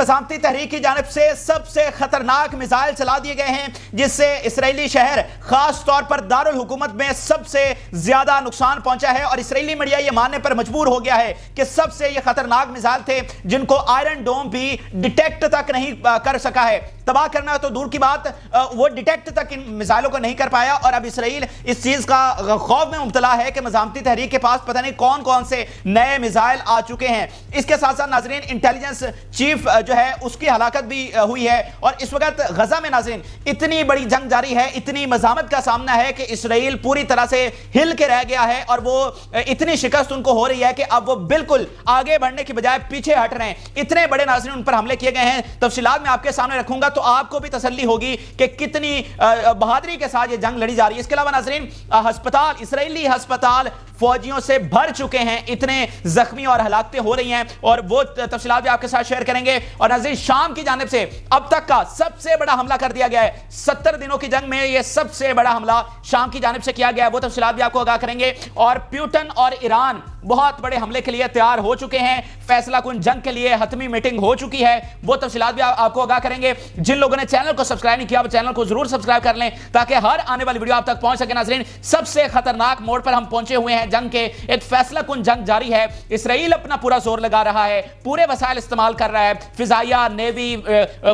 مزاحمتی تحریک کی جانب سے سب سے خطرناک میزائل چلا دیے گئے ہیں، جس سے اسرائیلی شہر خاص طور پر دارالحکومت میں سب سے زیادہ نقصان پہنچا ہے، اور اسرائیلی میڈیا یہ ماننے پر مجبور ہو گیا ہے کہ سب سے یہ خطرناک میزائل تھے جن کو آئرن ڈوم بھی ڈیٹیکٹ تک نہیں کر سکا ہے۔ تباہ کرنا تو دور کی بات، وہ ڈیٹیکٹ تک ان میزائلوں کو نہیں کر پایا، اور اب اسرائیل اس چیز کا خوف میں مبتلا ہے کہ مزاحمتی تحریک کے پاس پتہ نہیں کون کون سے نئے میزائل آ چکے ہیں۔ اس کے ساتھ ساتھ ناظرین انٹیلیجنس چیف جو ہے اس کی ہلاکت بھی ہوئی ہے، اور اس وقت غزہ میں ناظرین اتنی بڑی جنگ جاری ہے، اتنی مزاحمت کا سامنا ہے کہ اسرائیل پوری طرح سے ہل کے رہ گیا ہے، اور وہ اتنی شکست ان کو ہو رہی ہے کہ اب وہ بالکل آگے بڑھنے کی بجائے پیچھے ہٹ رہے ہیں۔ اتنے بڑے ناظرین ان پر حملے کیے گئے ہیں، تفصیلات میں آپ کے سامنے رکھوں گا تو آپ کو بھی تسلی ہوگی کہ کتنی بہادری کے ساتھ یہ جنگ لڑی جا رہی ہے۔ اس کے علاوہ ناظرین ہسپتال، اسرائیلی ہسپتال فوجیوں سے بھر چکے ہیں، اتنے زخمی اور ہلاکتیں ہو رہی ہیں، اور وہ تفصیلات بھی آپ کے ساتھ شیئر کریں گے۔ اور ناظرین شام کی جانب سے اب تک کا سب سے بڑا حملہ کر دیا گیا ہے، 70 دنوں کی جنگ میں یہ سب سے بڑا حملہ شام کی جانب سے کیا گیا ہے، وہ تفصیلات بھی آپ کو آگاہ کریں گے۔ اور پیوٹن اور ایران بہت بڑے حملے کے لیے تیار ہو چکے ہیں، فیصلہ کن جنگ کے لیے حتمی میٹنگ ہو چکی ہے، وہ تفصیلات بھی آپ کو آگاہ کریں گے۔ جن لوگوں نے چینل کو سبسکرائب نہیں کیا وہ چینل کو ضرور سبسکرائب کر لیں تاکہ ہر آنے والی ویڈیو آپ تک پہنچ سکے۔ ناظرین سب سے خطرناک موڑ پر ہم پہنچے ہوئے ہیں جنگ کے، ایک فیصلہ کن جنگ جاری ہے، اسرائیل اپنا پورا زور لگا رہا ہے، پورے وسائل استعمال کر رہا ہے، فضائیہ، نیوی،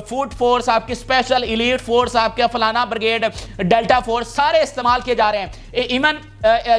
فوڈ فورس، آپ کی اسپیشل ایلیٹ فورس، آپ کے فلانا بریگیڈ، ڈیلٹا فورس، سارے استعمال کیے جا رہے ہیں۔ ایون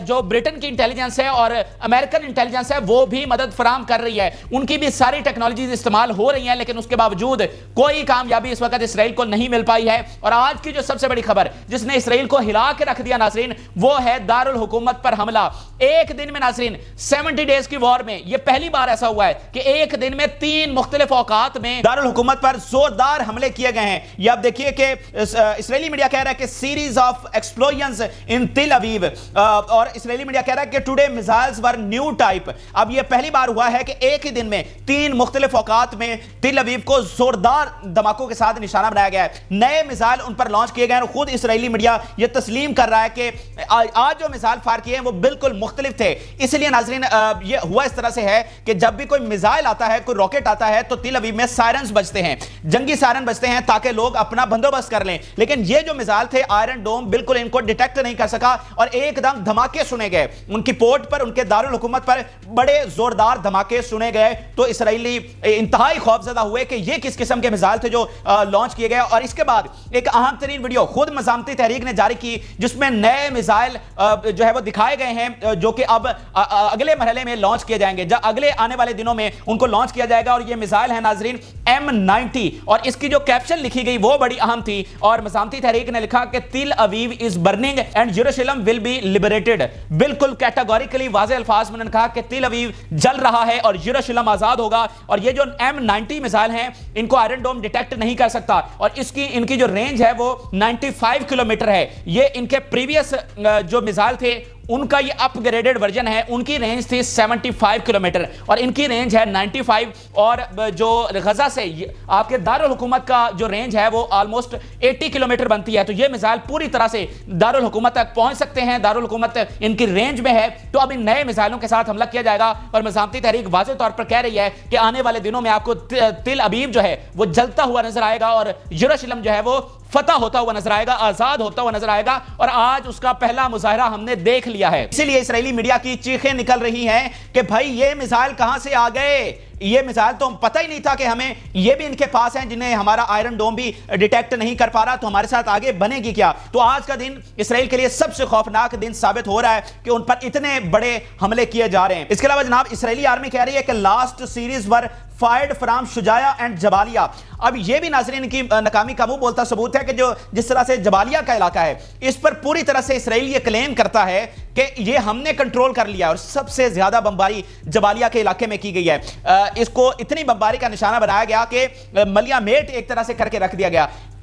جو برٹن کی انٹیلیجنس ہے اور امریکن انٹیلیجنس ہے وہ بھی مدد فراہم کر رہی ہے، ان کی بھی ساری ٹیکنالوجیز استعمال ہو رہی ہیں، لیکن اس کے باوجود کوئی کامیابی اس وقت اسرائیل کو نہیں مل پائی ہے۔ اور آج کی جو سب سے بڑی خبر جس نے اسرائیل کو ہلا کے رکھ دیا ناظرین، وہ ہے دارالحکومت پر حملہ۔ ایک دن میں ناظرین 70 ڈیز کی وار میں یہ پہلی بار ایسا ہوا ہے کہ ایک دن میں 3 مختلف اوقات میں دارالحکومت پر زوردار حملے کیے گئے ہیں۔ یہ اب دیکھیے کہ اسرائیلی میڈیا کہہ رہا ہے کہ سیریز آف ایکسپلوژنز ان تل اویو، اور اسرائیلی میڈیا کہہ رہا ہے کہ ٹوڈے میزائلز ور نیو ٹائپ۔ اب یہ پہلی بار ہوا ہے کہ ایک ہی دن میں 3 مختلف اوقات میں تل اویو کو زوردار دھماکوں کے ساتھ نشانہ بنایا گیا ہے، نئے میزائل ان پر لانچ کیے گئے ہیں، اور خود اسرائیلی میڈیا یہ تسلیم کر رہا ہے کہ آج جو میزائل فائر کیے ہیں وہ بالکل مختلف تھے۔ اس لیے ناظرین یہ ہوا اس طرح سے ہے کہ جب بھی کوئی میزائل آتا ہے، کوئی راکٹ آتا ہے تو تل اویو میں سائرنز بجتے ہیں، جنگی سائرن بجتے ہیں تاکہ لوگ اپنا بندوبست کر لیں، لیکن یہ جو میزائل تھے آئرن ڈوم بالکل ان کو ڈیٹیکٹ نہیں کر سکا، اور ایک دم دھماکے سنے گئے ان کی پورٹ پر، ان کے دارالحکومت پر بڑے زوردار دھماکے سنے گئے، تو اسرائیلی انتہائی خوفزدہ ہوئے کہ یہ کس قسم کے میزائل تھے جو لانچ کیے گئے۔ اور اس کے بعد ایک اہم ترین ویڈیو خود مزاحمتی تحریک نے جاری کی جس میں نئے میزائل جو ہے وہ دکھائے گئے ہیں، جو کہ اب اگلے مرحلے میں لانچ کیے جائیں گے، اگلے آنے والے دنوں میں ان کو لانچ کیا جائے گا، اور یہ میزائل ہیں ناظرین M90، اور اس کی جو کیپشن لکھی گئی وہ بڑی اہم تھی، اور مزاحمتی تحریک نے لکھا کہ Tel Aviv is burning and Jerusalem will be liberated. بالکل کیٹاگوریکلی واضح الفاظ میں نے کہا کہ تل اویو جل رہا ہے اور یروشلم آزاد ہوگا، اور یہ جو M90 میزائل ہیں ان کو آئرن ڈوم ڈیٹیکٹ نہیں کر سکتا، اور ان کی جو رینج ہے وہ 95 کلومیٹر ہے۔ یہ ان کے پریویس جو میزائل تھے ان کا یہ اپ گریڈڈ ورژن ہے، ان کی رینج تھی 75 کلومیٹر اور ان کی رینج ہے 95، اور جو غزہ سے آپ کے دارالحکومت کا جو رینج ہے وہ آلموسٹ 80 کلومیٹر بنتی ہے۔ تو یہ میزائل پوری طرح سے دارالحکومت تک پہنچ سکتے ہیں، دارالحکومت ان کی رینج میں ہے، تو اب ان نئے میزائلوں کے ساتھ حملہ کیا جائے گا۔ اور مزاحمتی تحریک واضح طور پر کہہ رہی ہے کہ آنے والے دنوں میں آپ کو تل ابیب جو ہے وہ جلتا ہوا نظر آئے گا، اور یروشلم جو ہے وہ فتح ہوتا ہوا نظر آئے گا، آزاد ہوتا ہوا نظر آئے گا، اور آج اس کا پہلا مظاہرہ ہم نے دیکھ لیا ہے۔ اسی لیے اسرائیلی میڈیا کی چیخیں نکل رہی ہیں کہ بھائی یہ میزائل کہاں سے آ گئے، یہ میزائل تو پتہ ہی نہیں تھا کہ ہمیں یہ بھی ان کے پاس ہیں جنہیں ہمارا آئرن ڈوم بھی ڈیٹیکٹ نہیں کر پا رہا، تو ہمارے ساتھ آگے بنے گی کیا۔ تو آج کا دن اسرائیل کے لیے سب سے خوفناک دن ثابت ہو رہا ہے کہ ان پر اتنے بڑے حملے کیے جا رہے ہیں۔ اس کے علاوہ جناب اسرائیلی آرمی کہہ رہی ہے کہ last series were fired from Shujaiya and Jabalia. اب یہ بھی ناظرین کی ناکامی کا منہ بولتا ثبوت ہے کہ جو جس طرح سے جبالیہ کا علاقہ ہے اس پر پوری طرح سے اسرائیل یہ کلیم کرتا ہے کہ یہ ہم نے کنٹرول کر لیا، اور سب سے زیادہ بمباری جبالیہ کے علاقے میں کی گئی ہے۔ اس کو اتنی بمباری کا نشانہ بنایا گیا کہ ملیہ میٹ ایک طرح سے کر کے رکھ دیا گیا۔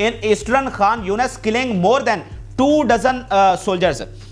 in Eastern Khan Younis killing more than 2 dozen soldiers।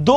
2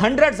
hundreds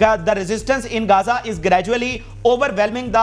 the resistance in Gaza is gradually overwhelming the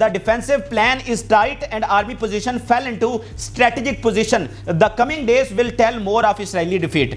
The defensive plan is tight and army position fell into strategic position. The coming days will tell more of Israeli defeat.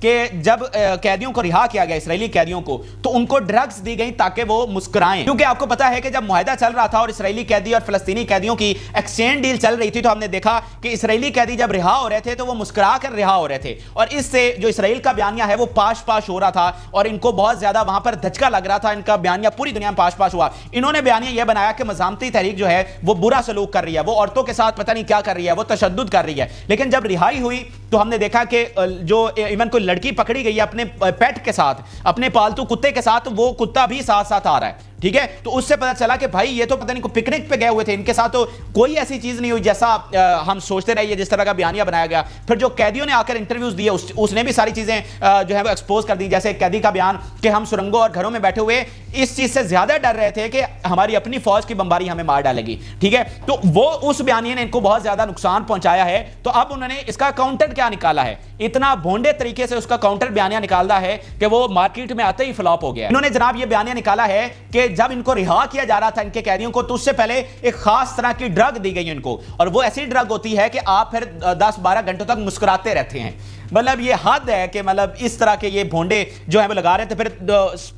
کہ جب قیدیوں کو رہا کیا گیا اسرائیلی قیدیوں کو تو ان کو ڈرگز دی گئی تاکہ وہ مسکرائیں، کیونکہ آپ کو پتا ہے کہ جب معاہدہ چل رہا تھا اور اسرائیلی قیدی اور فلسطینی قیدیوں کی ایکسچینج ڈیل چل رہی تھی تو ہم نے دیکھا کہ اسرائیلی قیدی جب رہا ہو رہے تھے تو وہ مسکرا کر رہا ہو رہے تھے، اور اس سے جو اسرائیل کا بیانیہ ہے وہ پاش پاش ہو رہا تھا اور ان کو بہت زیادہ وہاں پر دھچکا لگ رہا تھا، ان کا بیانیہ پوری دنیا میں پاش پاش ہوا۔ انہوں نے بیانیہ یہ بنایا کہ مزاحمتی تحریک جو ہے وہ برا سلوک کر رہی ہے، وہ عورتوں کے ساتھ پتہ نہیں کیا کر رہی ہے، وہ تشدد کر رہی ہے، لیکن جب رہائی ہوئی تو ہم نے دیکھا کہ جو ایون کوئی لڑکی پکڑی گئی ہے اپنے پیٹ کے ساتھ، اپنے پالتو کتے کے ساتھ، وہ کتا بھی ساتھ ساتھ آ رہا ہے، ٹھیک ہے، تو اس سے پتہ چلا کہ بھائی یہ تو پتہ نہیں کوئی پکنک پہ گئے ہوئے تھے، ان کے ساتھ تو کوئی ایسی چیز نہیں ہوئی جیسا ہم سوچتے رہے جس طرح کا بیانیہ بنایا گیا۔ پھر جو قیدیوں نے آ کر انٹرویوز دیے اس نے بھی ساری چیزیں جو ہے وہ ایکسپوز کر دی، جیسے ایک قیدی کا بیان کہ ہم سرنگوں اور گھروں میں بیٹھے ہوئے اس چیز سے زیادہ ڈر رہے تھے کہ ہماری اپنی فوج کی بمباری ہمیں مار ڈالے گی، ٹھیک ہے، تو وہ اس بیانیے نے ان کو بہت زیادہ نقصان پہنچایا ہے۔ تو اب انہوں نے اس کا کاؤنٹر کیا نکالا ہے، اتنا بھونڈے طریقے سے اس کا کاؤنٹر بیانیہ نکالا ہے کہ وہ مارکیٹ میں آتے ہی فلاپ ہو گیا۔ انہوں نے جناب یہ بیانیہ نکالا ہے کہ جب ان کو رہا کیا جا رہا تھا ان کے قیدیوں کو تو اس سے پہلے ایک خاص طرح کی ڈرگ دی گئی ان کو، اور وہ ایسی ڈرگ ہوتی ہے کہ آپ پھر 10-12 گھنٹوں تک مسکراتے رہتے ہیں۔ مطلب یہ حد ہے کہ مطلب اس طرح کے یہ بھونڈے جو ہیں وہ لگا رہے تھے۔ پھر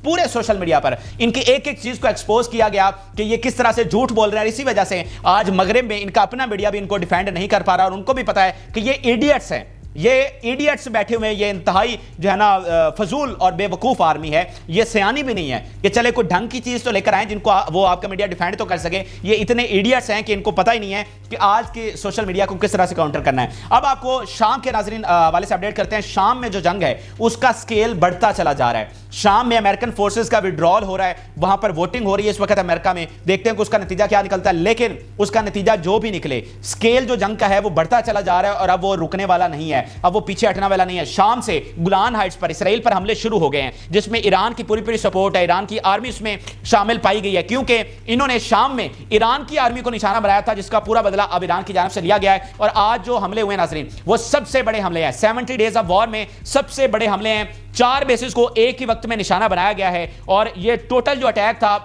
پورے سوشل میڈیا پر ان کی ایک ایک چیز کو ایکسپوز کیا گیا کہ یہ کس طرح سے جھوٹ بول رہے ہیں، اسی وجہ سے آج مغرب میں ان کا اپنا میڈیا بھی ان کو ڈیفینڈ نہیں کر پا رہا، اور ان کو بھی پتا ہے کہ یہ ایڈیٹس ہیں، یہ ایڈیٹس بیٹھے ہوئے ہیں، یہ انتہائی جو ہے نا فضول اور بے وقوف آرمی ہے، یہ سیانی بھی نہیں ہے کہ چلے کوئی ڈھنگ کی چیز تو لے کر آئیں جن کو وہ آپ کا میڈیا ڈیفینڈ تو کر سکے۔ یہ اتنے ایڈیٹس ہیں کہ ان کو پتہ ہی نہیں ہے کہ آج کے سوشل میڈیا کو کس طرح سے کاؤنٹر کرنا ہے۔ اب آپ کو شام کے ناظرین والے سے اپڈیٹ کرتے ہیں۔ شام میں جو جنگ ہے اس کا سکیل بڑھتا چلا جا رہا ہے، شام میں امریکن فورسز کا وڈرال ہو رہا ہے، وہاں پر ووٹنگ ہو رہی ہے اس وقت امریکہ میں، دیکھتے ہیں کہ اس کا نتیجہ کیا نکلتا ہے، لیکن اس کا نتیجہ جو بھی نکلے سکیل جو جنگ کا ہے وہ بڑھتا چلا جا رہا ہے اور اب وہ رکنے والا نہیں ہے، اب وہ پیچھے ہٹنے والا نہیں ہے۔ شام سے گولان ہائٹس پر اسرائیل پر حملے شروع ہو گئے ہیں جس میں ایران کی پوری سپورٹ ہے، ایران کی آرمی اس میں شامل پائی گئی ہے، کیونکہ انہوں نے شام میں ایران کی آرمی کو نشانہ بنایا تھا جس کا پورا بدلہ اب ایران کی جانب سے لیا گیا ہے۔ اور آج جو حملے ہوئے ناظرین وہ سب سے بڑے حملے ہیں، 70 ڈیز آف وار میں سب سے بڑے حملے ہیں، 4 بیسز کو ایک ہی وقت میں نشانہ بنایا گیا ہے، اور یہ ٹوٹل جو اٹیک تھا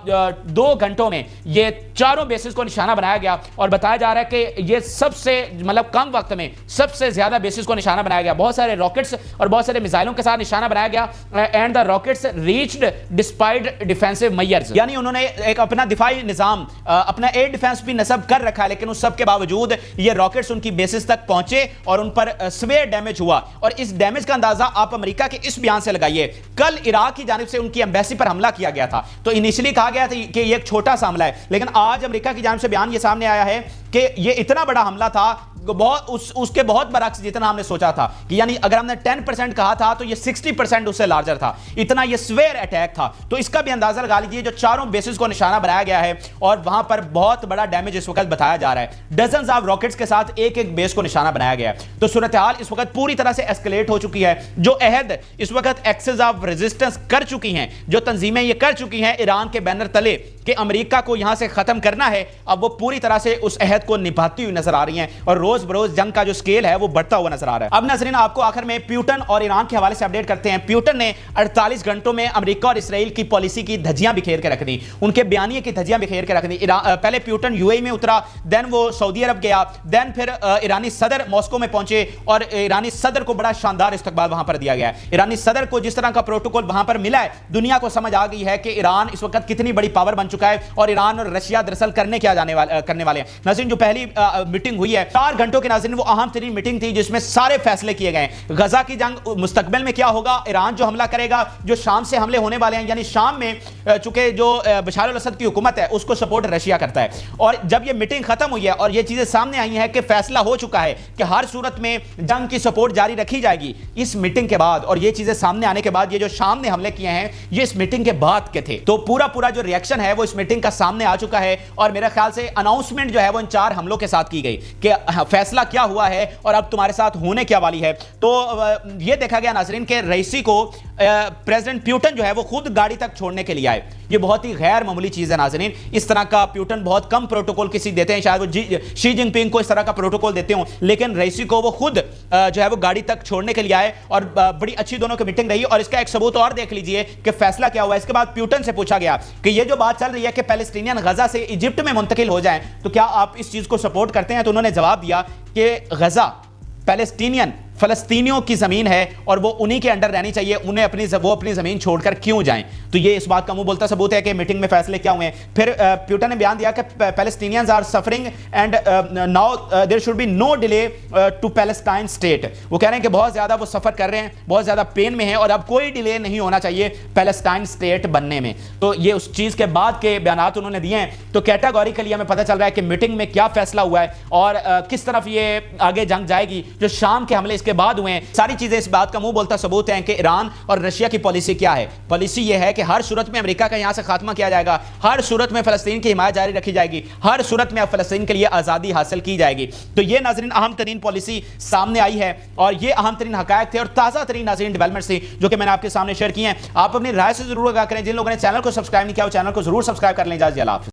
2 گھنٹوں میں یہ 4 بیسز کو نشانہ بنایا گیا، اور بتایا جا رہا ہے کہ یہ سب سے مطلب کم وقت میں سب سے زیادہ بیسز کو نشانہ بنایا گیا، بہت سارے راکٹس اور بہت سارے میزائلوں کے ساتھ نشانہ بنایا گیا، and the rockets reached despite defensive measures, یعنی انہوں نے ایک اپنا دفاعی نظام اپنا ایئر ڈیفینس بھی نصب کر رکھا ہے، لیکن اس سب کے باوجود یہ راکٹس ان کی بیسز تک پہنچے اور ان پر سویئر ڈیمیج ہوا، اور اس ڈیمیج کا اندازہ آپ امریکہ کے اس بیان سے لگائیے۔ کل عراق کی جانب سے ان کی ایمبیسی پر حملہ کیا گیا تھا، تو انیشلی کہا گیا تھا کہ یہ ایک چھوٹا سا حملہ ہے، لیکن آج امریکہ کی جانب سے بیان یہ سامنے آیا ہے کہ یہ اتنا بڑا حملہ تھا، اس کے بہت برعکس جتنا ہم نے سوچا تھا، کہ یعنی اگر ہم نے 10% کہا تھا تو یہ 60% اس سے لارجر تھا، اتنا یہ سویئر اٹیک تھا۔ تو اس کا بھی اندازہ لگا لیجئے جو 4 بیسز کو نشانہ بنایا گیا ہے اور وہاں پر بہت بڑا ڈیمیج اس وقت بتایا جا رہا ہے، ڈزنز آف راکٹس کے ساتھ ایک ایک بیس کو نشانہ بنایا گیا ہے۔ تو صورتحال اس وقت پوری طرح سے ایسکلیٹ ہو چکی ہے، جو عہد اس وقت ایکسس آف ریزسٹنس کر چکی ہیں، جو تنظیمیں یہ کر چکی ہیں ایران کے بینر تلے کہ امریکہ کو یہاں سے ختم کرنا ہے، اب وہ پوری طرح سے اس عہد کو نبھاتی ہوئی نظر آ رہی ہیں، اور روز بروز جنگ کا جو سکیل ہے وہ بڑھتا ہوا نظر آ رہا ہے۔ اب ناظرین آپ کو آخر میں پیوٹن اور ایران کے حوالے سے اپڈیٹ کرتے ہیں۔ پیوٹن نے 48 گھنٹوں میں امریکہ اور اسرائیل کی پالیسی کی دھجیاں بکھیر کے رکھ دی، ان کے بیانیے کی دھجیاں بکھیر کے رکھ دی۔ پہلے پیوٹن UAE میں اترا، دین وہ سعودی عرب گیا، دین پھر ایرانی صدر ماسکو میں پہنچے، اور ایرانی صدر کو بڑا شاندار استقبال وہاں پر دیا گیا ہے۔ ایرانی صدر کو جس طرح کا پروٹوکول وہاں پر ملا ہے، دنیا کو سمجھ آ گئی ہے کہ ایران اس وقت کتنی بڑی پاور بن چکا ہے، اور ایران اور رشیا دراصل کرنے والے ہیں۔ ناظرین جو پہلی میٹنگ ہوئی ہے 4 گھنٹوں کے ناظرین وہ اہم ترین میٹنگ تھی جس میں سارے فیصلے کیے گئے ہیں۔ غزہ کی جنگ مستقبل میں کیا ہوگا، ایران جو حملہ کرے گا، جو شام سے حملے ہونے والے ہیں، یعنی شام میں چونکہ جو بشار الاسد کی حکومت ہے اس کو سپورٹ رشیا کرتا ہے، اور جب یہ میٹنگ ختم ہوئی ہے اور یہ چیزیں سامنے آئی ہیں کہ فیصلہ ہو چکا ہے کہ ہر صورت میں جنگ کی سپورٹ جاری رکھی جائے گی، اس میٹنگ کے بعد اور یہ چیزیں سامنے آنے کے بعد یہ جو شام نے حملے کیے ہیں یہ اس میٹنگ کے بعد کے تھے، تو پورا جو ریئیکشن ہے وہ اس میٹنگ کا سامنے آ چکا ہے، اور میرے خیال سے اناؤنسمنٹ جو ہے وہ ان 4 حملوں کے ساتھ کی گئی کہ فیصلہ کیا ہوا ہے اور اب تمہارے ساتھ ہونے کیا والی ہے۔ تو یہ دیکھا گیا ناظرین کہ رئیسی کو پریزیڈنٹ پیوٹن جو ہے وہ خود گاڑی تک چھوڑنے کے لیے آئے، یہ بہت ہی غیر معمولی چیز ہے ناظرین۔ اس طرح کا پیوٹن بہت کم پروٹوکول کسی دیتے ہیں، شاید وہ شی جن پنگ کو اس طرح کا پروٹوکول دیتے ہوں، لیکن رئیسی کو وہ خود جو ہے وہ گاڑی تک چھوڑنے کے لیے آئے، اور بڑی اچھی دونوں کی میٹنگ رہی، اور اس کا ایک ثبوت اور دیکھ لیجئے کہ فیصلہ کیا ہوا ہے۔ اس کے بعد پیوٹن سے پوچھا گیا کہ یہ جو بات چل رہی ہے کہ پیلسٹینین غزہ سے ایجپٹ میں منتقل ہو جائیں تو کیا آپ اس چیز کو سپورٹ کرتے ہیں، تو انہوں نے جواب دیا کہ غزہ پیلسٹینین فلسطینیوں کی زمین ہے اور وہ انہی کے انڈر رہنی چاہیے, انہیں وہ اپنی زمین چھوڑ کر کیوں جائیں. تو یہ اس بات کا منہ بولتا ثبوت ہے کہ میٹنگ میں فیصلے کیا ہوئے ہیں. پھر پیوٹن نے بیان دیا کہ Palestinians are suffering and now there should be no delay to Palestine state. وہ کہہ رہے ہیں کہ بہت زیادہ وہ سفر کر رہے ہیں, بہت زیادہ پین میں ہیں, اور اب کوئی ڈیلے نہیں ہونا چاہیے پیلسٹائن اسٹیٹ بننے میں. تو یہ اس چیز کے بعد کے بیانات انہوں نے دیے ہیں. تو کیٹاگوریکلی ہمیں پتہ چل رہا ہے کہ میٹنگ میں کیا فیصلہ ہوا ہے اور کس طرف یہ آگے جنگ جائے گی. جو شام کے حملے اس کے بعد ہوئے ہیں, ساری چیزیں اس بات کا منہ بولتا ثبوت ہیں کہ ایران اور رشیا کی پالیسی کیا ہے. پالیسی یہ ہے کہ ہر صورت میں امریکہ کا یہاں سے خاتمہ کیا جائے گا, ہر صورت میں فلسطین کی حمایت جاری رکھی جائے گی, ہر صورت میں فلسطین کے لیے آزادی حاصل کی جائے گی. تو یہ ناظرین اہم ترین پالیسی سامنے آئی ہے اور یہ اہم ترین حقائق تھے اور تازہ ترین ناظرین ڈیولپمنٹس تھی جو کہ میں نے آپ کے سامنے شیئر کی ہیں. آپ اپنی رائے سے ضرور آگاہ کریں. جن لوگوں نے چینل کو سبسکرائب نہیں کیا وہ چینل کو ضرور سبسکرائب کر لیں. اجازت اللہ حافظ.